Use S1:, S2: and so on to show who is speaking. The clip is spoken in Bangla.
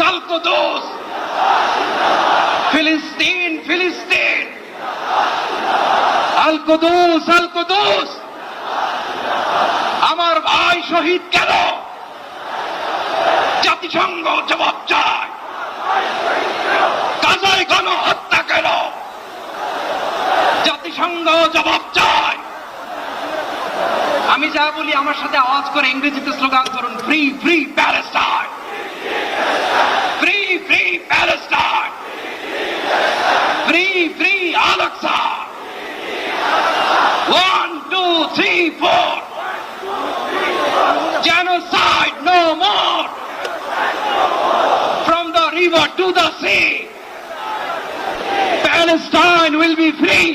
S1: Al-Qudus, Al-Qudus! Philistine, Philistine! Al-Qudus, Al-Qudus! আমার ভাই শহীদ কেন? জাতিসংঘ জবাব চায়। গাজায় গণহত্যা কেন? জাতিসংঘ জবাব চায়। আমি যা বলি আমার সাথে আওয়াজ করে ইংরেজিতে স্লোগান করুন, free free Palestine, free free Palestine, free free Al Aqsa. 1, 2, 3, 4. Genocide no more. From the river to the sea, Palestine will be free.